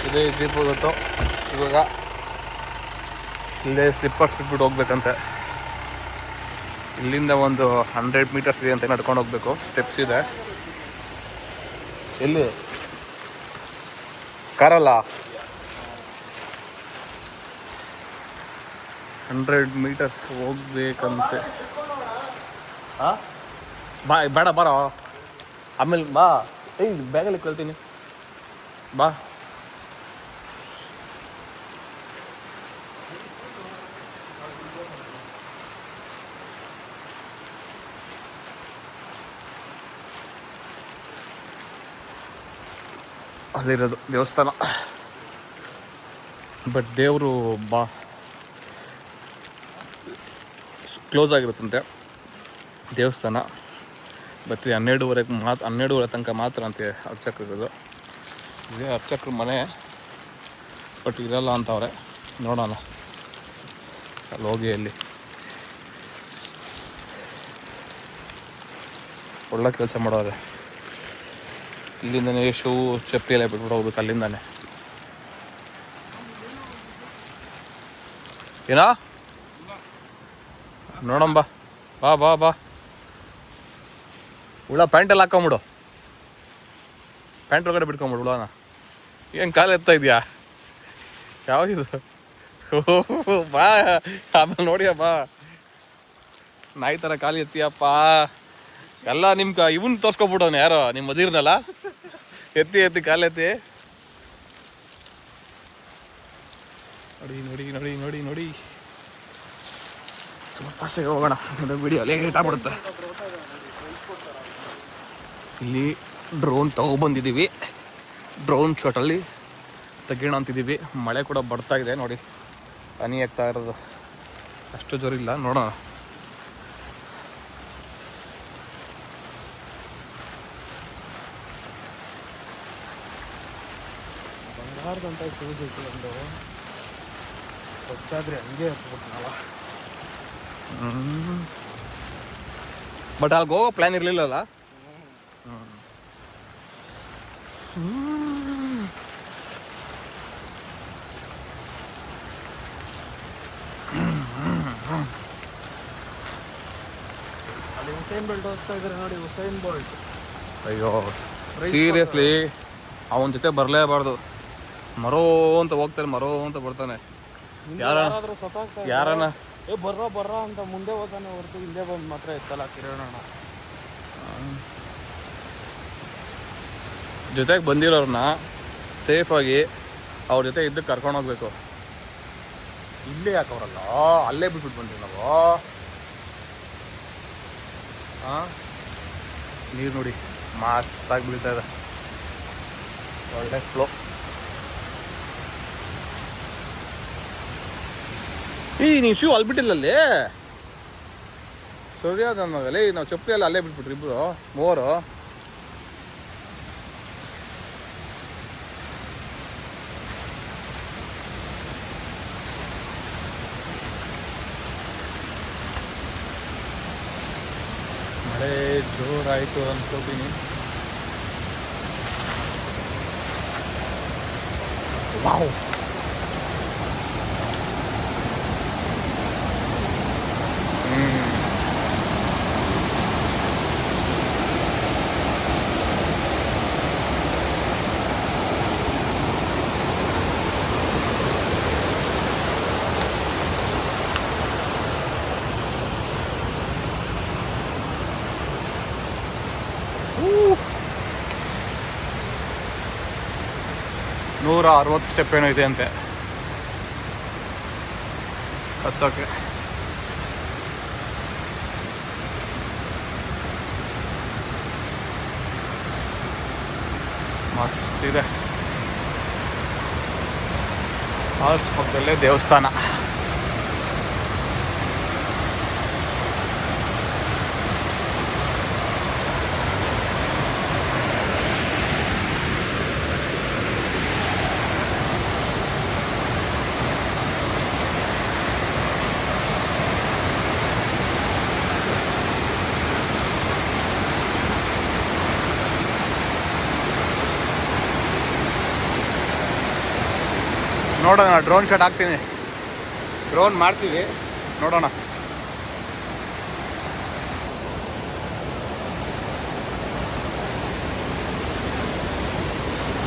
ಇದೇ ಜೀಪ್ ಹೋಗುತ್ತೋ ಇವಾಗ ಇಲ್ಲೇ ಸ್ಲಿಪ್ಪರ್ಸ್ ಬಿಟ್ಬಿಟ್ಟು ಹೋಗ್ಬೇಕಂತೆ. ಇಲ್ಲಿಂದ ಒಂದು 100 ಮೀಟರ್ಸ್ ಇದೆ ಅಂತ ನಡ್ಕೊಂಡು ಹೋಗ್ಬೇಕು. ಸ್ಟೆಪ್ಸ್ ಇದೆ. ಎಲ್ಲಿ ಕಾರಲ್ಲ 100 ಮೀಟರ್ಸ್ ಹೋಗ್ಬೇಕಂತೆ. ಹಾಂ ಬಾ, ಬೇಡ ಬಾರೋ, ಆಮೇಲೆ ಬಾ. ಬ್ಯಾಗಲ್ಲಿ ಕೇಳ್ತೀನಿ ಬಾ. ಅಲ್ಲಿರೋದು ದೇವಸ್ಥಾನ. ಬಟ್ ದೇವರು ಕ್ಲೋಸ್ ಆಗಿರುತ್ತಂತೆ ದೇವಸ್ಥಾನ. ಬಟ್ 12:30 ತನಕ ಮಾತ್ರ ಅಂತ ಅರ್ಚಕರು ಇರೋದು. ಇದೇ ಅರ್ಚಕರ ಮನೆ, ಬಟ್ ಇರಲ್ಲ ಅಂತವ್ರೆ. ನೋಡೋಣ ಅಲ್ಲಿ ಹೋಗಿ. ಅಲ್ಲಿ ಒಳ್ಳೆ ಕೆಲಸ ಮಾಡೋರೆ. ಇಲ್ಲಿಂದನೇ ಶೂ ಚಪ್ಪಲಿ ಎಲ್ಲ ಬಿಟ್ಬಿಟ್ಟು ಹೋಗ್ಬೇಕು ಅಲ್ಲಿಂದಾನೆ. ಏನಾ ನೋಡಂಬ, ಬಾ ಬಾ ಬಾ. ಹುಳ ಪ್ಯಾಂಟಲ್ಲಿ ಹಾಕೊಂಬಿಡು, ಪ್ಯಾಂಟ್ ಒಳಗಡೆ ಬಿಟ್ಕೊಂಬಿಡು ಹುಳನ. ಏನು ಕಾಲು ಎತ್ತಾ ಇದೆಯಾ? ಯಾವಾಗಿದು? ಓಹೋ ಬಾ, ಆಮೇಲೆ ನೋಡಿಯ ಬಾ. ನಾಯಿ ಥರ ಕಾಲು ಎತ್ತೀಯಪ್ಪ. ಎಲ್ಲ ನಿಮ್ಮ ಇವನ್ ತೋರ್ಸ್ಕೊಬಿಡೋನು ಯಾರೋ ನಿಮ್ಮ ಮದಿರ್ನಲ್ಲ. ಎತ್ತಿ ಕಾಲು ಎತ್ತಿ. ನೋಡಿ ನೋಡಿ ನೋಡಿ ನೋಡಿ ನೋಡಿ. ಸ್ವಲ್ಪ ಫಾಸ್ಟಾಗಿ ಹೋಗೋಣ, ವಿಡಿಯೋ ಲೇಟ್ ಆಗ್ಬಿಡುತ್ತೆ. ಇಲ್ಲಿ ಡ್ರೋನ್ ತಗೊಬಂದಿದ್ದೀವಿ. ಡ್ರೋನ್ ಶಾಟಲ್ಲಿ ತೆಗೋಣ ಅಂತಿದ್ದೀವಿ. ಮಳೆ ಕೂಡ ಬರ್ತಾ ಇದೆ ನೋಡಿ, ಹನಿ ಆಗ್ತಾ ಇರೋದು. ಅಷ್ಟು ಜೋರಿಲ್ಲ, ನೋಡೋಣ. ಬಂಗಾರದಂತ ಶೂಸ್ ಇಟ್ಕೊಂಡು ಹೊಚ್ಚಾದ್ರೆ ಹಂಗೆ ಹತ್ಬಿಟ್ನಲ್ಲ. ಬಟ್ ಅಲ್ಲಿಗೆ ಹೋಗೋ ಪ್ಲ್ಯಾನ್ ಇರಲಿಲ್ಲಲ್ಲ. ಅಲ್ಲಿ ಹುಸೇನ್ ಬೋಲ್ಟ್ ಹೋಗ್ತಾ ಇದ್ದಾರೆ ನೋಡಿ, ಹುಸೇನ್ ಬೋಲ್ಟ್. ಅಯ್ಯೋ ಸೀರಿಯಸ್ಲಿ ಅವನ ಜೊತೆ ಬರಲೇಬಾರ್ದು. ಮರೋ ಅಂತ ಹೋಗ್ತಾನೆ, ಮರೋ ಅಂತ ಬರ್ತಾನೆ. ಯಾರನ ಬರ್ರ ಅಂತ ಮುಂದೆ ಹೋಗ್ತಾನೆ ಹೊರತು ಹಿಂದೆ ಬಂದು ಮಾತ್ರ ಎತ್ತಲ್ಲ ಕಿರಣ್. ಜೊತೆಗೆ ಬಂದಿರೋರನ್ನ ಸೇಫಾಗಿ ಅವ್ರ ಜೊತೆ ಇದ್ದು ಕರ್ಕೊಂಡು ಹೋಗ್ಬೇಕು. ಇಲ್ಲೇ ಯಾಕವ್ರಲ್ಲ, ಅಲ್ಲೇ ಬಿಟ್ಬಿಟ್ಟು ಬಂದ್ವಿ ನಾವು. ಹಾಂ, ನೀರು ನೋಡಿ ಮಸ್ತಾಗಿ ಬೀಳ್ತಾ ಇದೆ, ಒಳ್ಳೆ ಫ್ಲೋ. ನೀವು ಶೂ ಅಲ್ಲಿ ಬಿಟ್ಟಿಲ್ಲಲ್ಲಿ ಸೂರ್ಯ ನನ್ನ ಮಗಲ್ಲಿ. ನಾವು ಚಪ್ಪಲಿ ಎಲ್ಲ ಅಲ್ಲೇ ಬಿಟ್ಬಿಟ್ರಿ ಇಬ್ಬರು ಮೂವರು. ಮಳೆ ಜೋರಾಯಿತು ಅನ್ಕೋತೀನಿ. ವಾವ್, ನೂರ 60 ಸ್ಟೆಪ್ ಏನೋ ಇದೆ ಅಂತೆ ಹತ್ತೋಕ್ಕೆ. ಮಸ್ತ್ ಇದೆ. ಫಾಲ್ಸ್ ಪಕ್ಕದಲ್ಲೇ ದೇವಸ್ಥಾನ. ನೋಡೋಣ, ಡ್ರೋನ್ ಶಾಟ್ ಹಾಕ್ತೀನಿ, ಡ್ರೋನ್ ಮಾಡ್ತೀವಿ, ನೋಡೋಣ.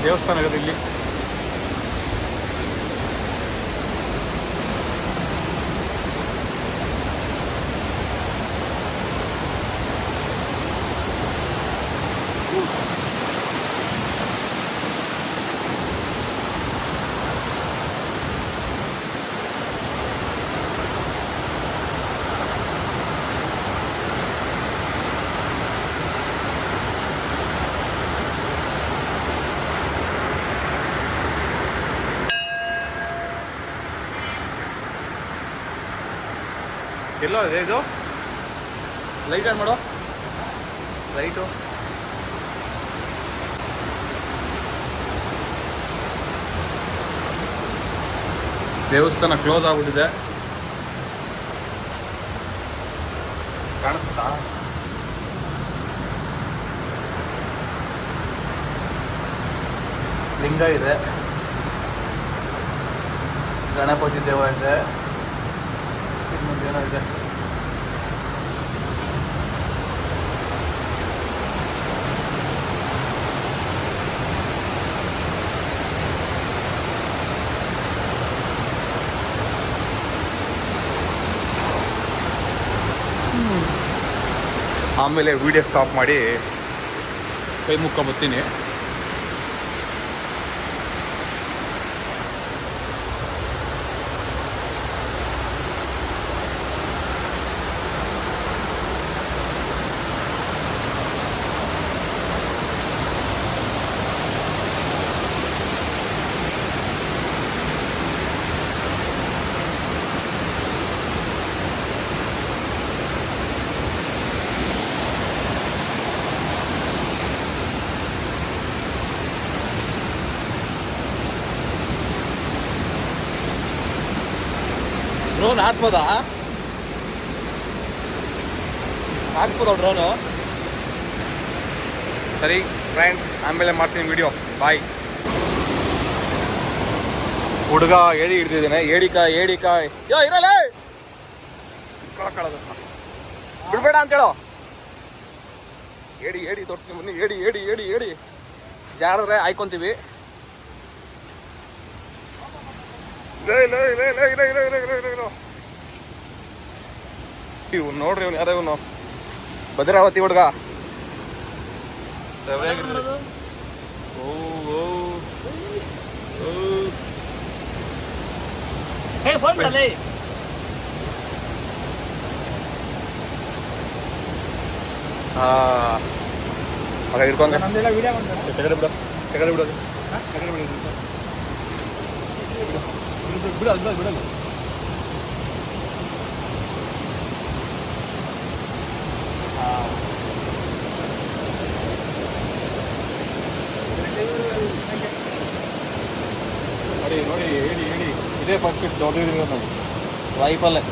ದೇವಸ್ಥಾನ ಇದೆ ಇಲ್ಲಿ. ಎಲ್ಲೋ ಇದೆ ಇದು, ಲೈಟ್ ಆನ್ ಮಾಡೋ, ಲೈಟು. ದೇವಸ್ಥಾನ ಕ್ಲೋಸ್ ಆಗ್ಬಿಟ್ಟಿದೆ, ಕಾಣಿಸ್ತಾ? ಲಿಂಗ ಇದೆ, ಗಣಪತಿ ದೇವ ಇದೆ, ಏನೋ ಇದೆ. ಆಮೇಲೆ ವಿಡಿಯೋ ಸ್ಟಾಪ್ ಮಾಡಿ ಕೈ ಮುಕ್ಕೊಂಬತ್ತೀನಿ. ಡ್ರೋನ್ ಹಾರಿಸ್ಬೋದಾ ಡ್ರೋನು? ಸರಿ ಫ್ರೆಂಡ್ಸ್, ಆಮೇಲೆ ಮಾಡ್ತೀನಿ ವಿಡಿಯೋ, ಬಾಯ್. ಹುಡುಗ ಏಡಿ ಹಿಡ್ದಿದ್ದೇನೆ, ಏಡಿಕಾಯ್ ಯೋ ಇರಲ್ಲ, ಬಿಡ್ಬೇಡ ಅಂತೇಳೋ. ಏಡಿ ತೋರಿಸ್ತೀನಿ ಬನ್ನಿ, ಏಡಿ ಜಾಡಿದ್ರೆ ಆಯ್ಕೊಂತೀವಿ. ಇವ್ನು ನೋಡ್ರಿ, ಇವ್ನು ಯಾರೋ, ಇವನು ಭದ್ರಾವತಿ ಹುಡುಗ. ಹಿಡ್ಕೊಂಡೆ ಬಿಡಲ್ಲ. ನೋಡಿ ಹೇಳಿ ಇದೇ ಫಸ್ಟ್ ದೊಡ್ಡ ನಾವು ಲೈಫಲ್ಲೇ.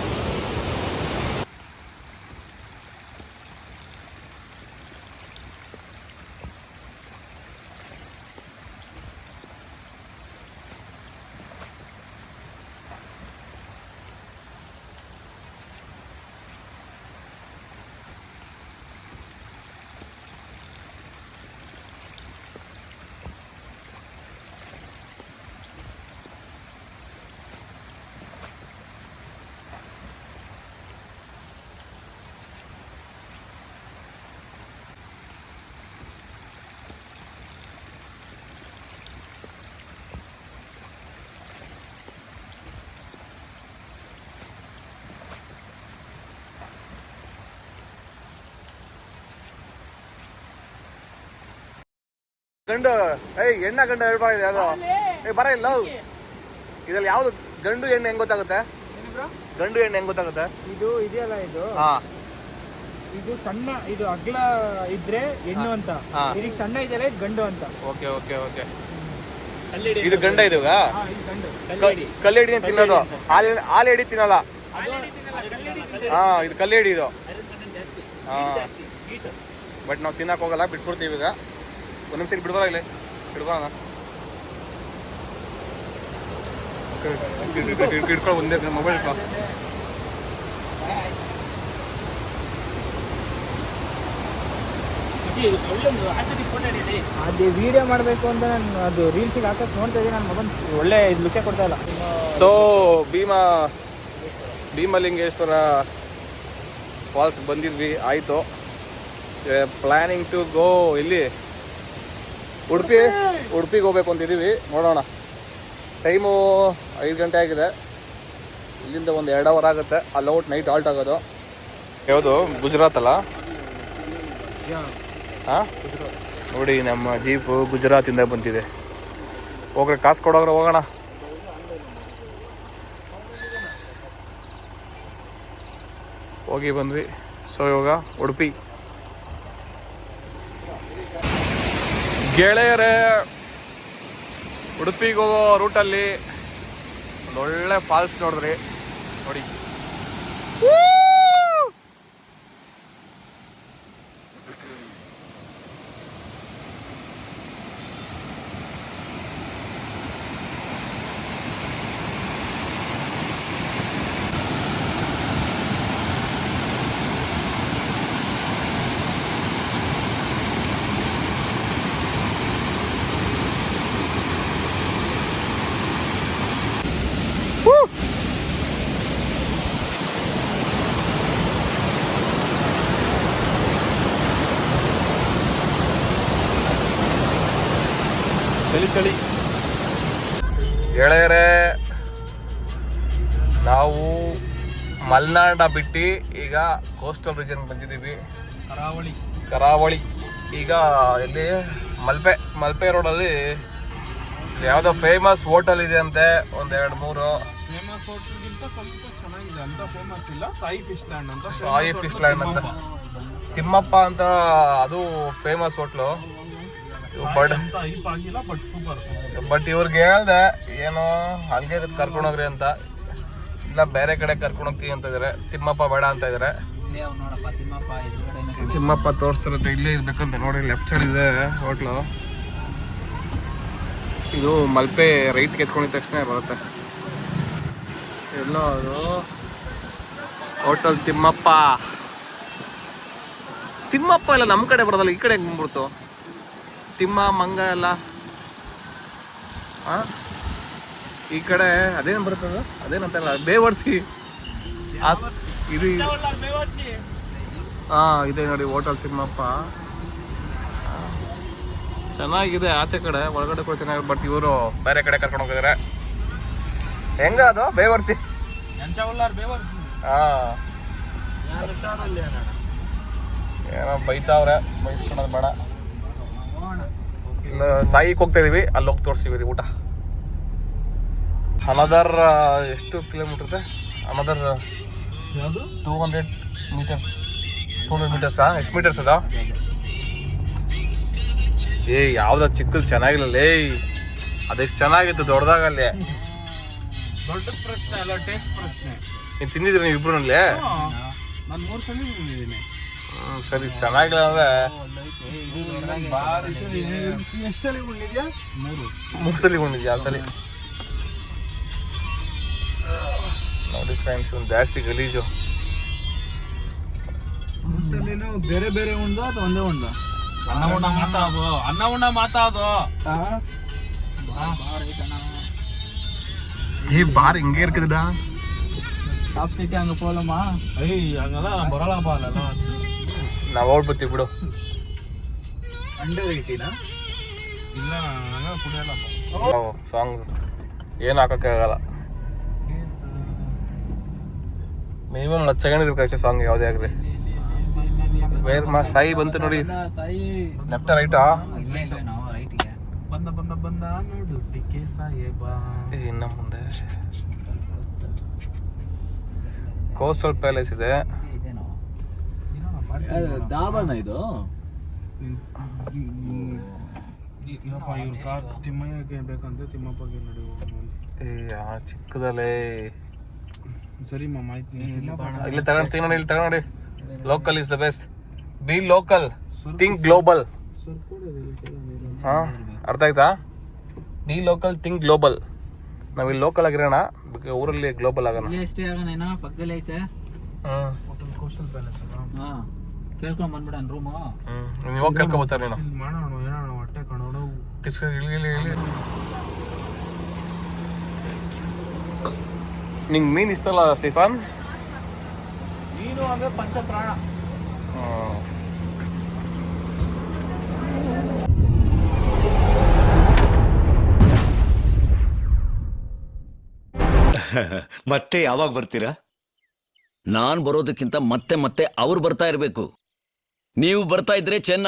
ಗಂಡು ಹೆಣ್ಣ ಗಂಡು ಹೇಳ್ಬಾರ್ದು ಯಾವ್ದು ಬರ ಇಲ್ಲ. ಇದ್ರಲ್ಲಿ ಯಾವ್ದು ಗಂಡು ಹೆಣ್ಣು ಹೆಂಗ್ ಗೊತ್ತಾಗುತ್ತೆ? ಗಂಡು ಹೆಣ್ಣು ಹೆಂಗ್ ಗೊತ್ತಾಗುತ್ತೆ? ಇದು ಇದೆಯಲ್ಲ, ಇದು ಇದು ಸಣ್ಣ, ಇದು ಅಗ್ಲ ಇದ್ರೆ ಹೆಣ್ಣು ಅಂತ, ಇದಕ್ಕೆ ಸಣ್ಣ ಇದೆಯಲ್ಲ ಇದು ಗಂಡು ಅಂತ. Okay okay okay. ಇದು ಗಂಡ, ಇದು ಕಲ್ಲೇಡಿ ತಿನ್ನೋದು, ಹಾಲೇಡಿ ತಿನ್ನಲ್ಲ. ಇದು ಕಲ್ಲೇಡಿ ಇದು. ಬಟ್ ನಾವು ತಿನ್ನಕ್ ಹೋಗಲ್ಲ, ಬಿಟ್ಬಿಡ್ತೀವಿ. ಈಗ ಒಂದ್ ನಿಮಿಷ ಬಿಡ್ಬಾರ, ಇಲ್ಲಿ ಬಿಡ್ಬಾರ. ಇಟ್ಕೊಂಡು ಒಂದೇ ಮೊಬೈಲ್ ಇಟ್ಕೊ. ಅದೇ ವಿಡಿಯೋ ಮಾಡಬೇಕು ಅಂತ ನಾನು ಅದು ರೀಲ್ಸಿಗೆ ಹಾಕಕ್ಕೆ ನೋಡ್ತಾ ಇದ್ದೀನಿ. ನನ್ನ ಮಗನ ಒಳ್ಳೆ ಇದು ಲುಕ್ಕೆ ಕೊಡ್ತಾ ಇಲ್ಲ. ಸೊ ಭೀಮಲಿಂಗೇಶ್ವರ ಫಾಲ್ಸ್ ಬಂದಿದ್ವಿ, ಆಯಿತು. ಪ್ಲ್ಯಾನಿಂಗ್ ಟು ಗೋ ಇಲ್ಲಿ ಉಡುಪಿಗೆ ಹೋಗ್ಬೇಕು ಅಂತಿದ್ದೀವಿ. ನೋಡೋಣ, ಟೈಮು 5 ಗಂಟೆ ಆಗಿದೆ. ಇಲ್ಲಿಂದ ಒಂದು 2 ಅವರ್ ಆಗುತ್ತೆ. ಅಲ್ಲಿ ಔಟ್ ನೈಟ್ ಆಲ್ಟ್ ಆಗೋದು. ಯಾವುದು ಗುಜರಾತ್ ಅಲ್ಲ? ಹಾಂ, ನೋಡಿ ನಮ್ಮ ಜೀಪು ಗುಜರಾತಿಂದ ಬಂದಿದೆ. ಹೋಗ್ರೆ ಕಾಸು ಕೊಡೋಗ್ರೆ ಹೋಗೋಣ. ಹೋಗಿ ಬಂದ್ವಿ. ಸೊ ಇವಾಗ ಉಡುಪಿ ಗೆಳೆಯರೇ, ಉಡುಪಿಗೆ ಹೋಗೋ ರೂಟಲ್ಲಿ ಒಂದೊಳ್ಳೆ ಫಾಲ್ಸ್ ನೋಡಿದ್ರಿ ನೋಡಿ. ಚಳಿ ಗೆಳೆಯರೇ, ನಾವು ಮಲೆನಾಡ ಬಿಟ್ಟು ಈಗ ಕೋಸ್ಟಲ್ ರೀಜನ್ ಬಂದಿದ್ದೀವಿ. ಕರಾವಳಿ ಈಗ ಇಲ್ಲಿ ಮಲ್ಪೆ ರೋಡಲ್ಲಿ ಯಾವುದೋ ಫೇಮಸ್ ಹೋಟೆಲ್ ಇದೆ ಅಂತೆ. 1-2-3 ಫೇಮಸ್ ಹೋಟೆಲ್ಗಿಂತ ಸ್ವಲ್ಪ ಚೆನ್ನಾಗಿದೆ ಅಂತ. ಫೇಮಸ್ ಇಲ್ಲ, ಸಾಯಿ ಫಿಶ್ ಲ್ಯಾಂಡ್ ಅಂತ ತಿಮ್ಮಪ್ಪ ಅಂತ, ಅದು ಫೇಮಸ್ ಹೋಟ್ಲು. ಬಟ್ ಇವ್ರಿಗೆ ಹೇಳ್ದೆ ಏನೋ ಅಲ್ಲಿಗೆ ಕರ್ಕೊಂಡೋಗ್ರಿ ಅಂತ. ಇಲ್ಲ ಬೇರೆ ಕಡೆ ಕರ್ಕೊಂಡೋಗ್ತೀವಿ ಅಂತ ಇದಾರೆ. ತಿಮ್ಮಪ್ಪ ಬೇಡ ಅಂತ ಇದಾರೆ. ತಿಮ್ಮಪ್ಪ ತೋರಿಸ್ತಿರುತ್ತೆ, ಇಲ್ಲೇ ಇರ್ಬೇಕಂತ. ನೋಡಿ ಲೆಫ್ಟ್ ಸೈಡ್ ಇದೆ ಹೋಟ್ಲು. ಇದು ಮಲ್ಪೆ ರೈಟ್ಗೆ ಎತ್ಕೊಂಡಿದ ತಕ್ಷಣ ಬರುತ್ತೆ. ಎಲ್ಲೋ ಅದು ಹೋಟೆಲ್ ತಿಮ್ಮಪ್ಪ ಎಲ್ಲ ನಮ್ಮ ಕಡೆ ಬರೋದಲ್ಲ, ಈ ಕಡೆ ಹೆಂಗೆ ಬಂದ್ಬಿಡ್ತು? ತಿಮ್ಮ ಮಂಗ ಎಲ್ಲ ಈ ಕಡೆ ಅದೇನು ಬರ್ತದ, ಅದೇನಂತಲ್ಲ, ಬೇವರ್ಸಿ. ಇದು ಇದೆ ನೋಡಿ ಹೋಟೆಲ್ ತಿಮ್ಮಪ್ಪ. ಚೆನ್ನಾಗಿದೆ ಆಚೆ ಕಡೆ, ಒಳಗಡೆ ಕೂಡ ಚೆನ್ನಾಗಿದೆ. ಬಟ್ ಇವರು ಬೇರೆ ಕಡೆ ಕರ್ಕೊಂಡು ಹೋಗಿದ್ದಾರೆ. ಹೆಂಗ ಅದು ಬೇವರ್ಸಿ? ಏನೋ ಬೈತಾವ್ರೆ, ಬೈಸ್ಕೊಳೋದು ಬೇಡ. ಸಾಯಿಗೆ ಹೋಗ್ತಾ ಇದೀವಿ, ಅಲ್ಲಿ ಹೋಗಿ ತೋರಿಸ್ತೀವಿ ಊಟ. ಅನದರ್ ಎಷ್ಟು ಕಿಲೋಮೀಟರ್ ಇದೆ? Another 200 metres. 200 ಮೀಟರ್ಸಾ? ಎಷ್ಟು ಮೀಟರ್ಸ್ ಅದ? ಯಾವ್ದು ಚಿಕ್ಕದು ಚೆನ್ನಾಗಿಲ್ಲ. ಅದೆಷ್ಟು ಚೆನ್ನಾಗಿತ್ತು ದೊಡ್ಡದಾಗಲ್ಲಿ. ದೊಡ್ಡ ಪ್ರಶ್ನೆ ಅಲ್ಲ, ಟೇಸ್ಟ್ ಪ್ರಶ್ನೆ. ನೀನು ತಿಂದಿದ್ರಿ ನೀವು ಇಬ್ರಲ್ಲಿ? ನಾನು 3 ಸಲ ತಿಂದಿದ್ದೀನಿ. ಸರಿ, ಚೆನ್ನಾಗಿಲ್ಲ ಅಂದ್ರೆ 3 ಸಲ ಉಂಡಿದ್ಯಾ? ಸರಿ ನೋಡಿ ಫ್ರೆಂಡ್ಸ್, ಒಂದು ಜಾಸ್ತಿ ಗಲೀಜು. ಬೇರೆ ಬೇರೆ ಉಂಡ ಅಥವಾ ಒಂದೇ ಉಂಡ? ಅನ್ನ ಉಂಡ ಮಾತಾದು. ಬಾರ್ ಹಿಂಗೆ இருக்குதுடா. சாப்பிட்டுட்டு அங்க போலாமா? அங்கெல்லாம் நான் பரவாயில்லப்பா. அதெல்லாம் ನಾವು ಹೋಗ್ಬಿಡ್ತೀವಿ ಬಿಡು. ಅಂಡರ್ 18 ಇಲ್ಲ, ನಾನು ಕುಡಿಯಲ್ಲಪ್ಪ. ಸಾಂಗ್ ಏನು ಹಾಕೋಕ್ಕೆ ಆಗಲ್ಲ. ಮಿನಿಮಮ್ 10 ಸೆಕೆಂಡ್ ಇರ್ಬೇಕು ಅಷ್ಟೇ ಸಾಂಗ್ ಯಾವುದೇ ಆಗಲಿ. ಬೇರೆ ಸಾಯಿ ಬಂತು ನೋಡಿ. ಲೆಫ್ಟ್ ರೈಟಾ? ಬಂದ ನೋಡು ಡಿಕೆ ಸಾಹೇಬ. ಇನ್ನು ಮುಂದೆ ಕೋಸ್ಟಲ್ ಪ್ಯಾಲೇಸ್ ಇದೆ. ದಾಬಾನ ಇದು? ತಿಮ್ಮಯ್ಯಗೆ ಬೇಕಂತ ತಿಮ್ಮಪ್ಪಗೆ ನಡಿ. ಚಿಕ್ಕದಲ್ಲೇ ಸರಿ ಮಾಹಿತಿ ಇಲ್ಲಿ ತಗೊಂಡು ನೋಡಿ. ಇಲ್ಲಿ ತಗೊಂಡಿ. Local is the best. B local, think global. ಅರ್ಥ ಆಯ್ತಾ? B local, think global. ನಾವಿಲ್ಲಿ ಲೋಕಲ್ ಆಗಿರೋಣ, ಊರಲ್ಲಿ ಗ್ಲೋಬಲ್ ಆಗೋಣ. ಇಲ್ಲಿ ಎಷ್ಟೇ ಆಗೋಣ, ಪಕ್ಕದಲ್ಲಿ ಐತೆ ಕೋಸ್ಟಲ್ ಪ್ಯಾಲೇಸ್. ಕೇಳ್ಕೊಂಡ್ ಬಂದ್ಬಿಡಣ ರೂಮು. ನೀವು ಹೋಗಿ ಕೇಳ್ಕೊಬೋತಾರೆ ನೀನು. ಮಾಡೋಣ ಏನೋ ಹೊಟ್ಟೆ ಕಾಣೋಣ. ಇಳಿ. ನಿಂಗೆ ಮೀನು ಇಷ್ಟಲ್ಲ ಸ್ಟೀಫನ್? ಮೀನು ಅಂದ್ರೆ ಪಂಚಪ್ರಾಣ. ಮತ್ತೆ ಯಾವಾಗ ಬರ್ತೀರಾ? ನಾನ್ ಬರೋದಕ್ಕಿಂತ ಮತ್ತೆ ಅವ್ರು ಬರ್ತಾ ಇರ್ಬೇಕು. ನೀವು ಬರ್ತಾ ಇದ್ರೆ ಚೆನ್ನ.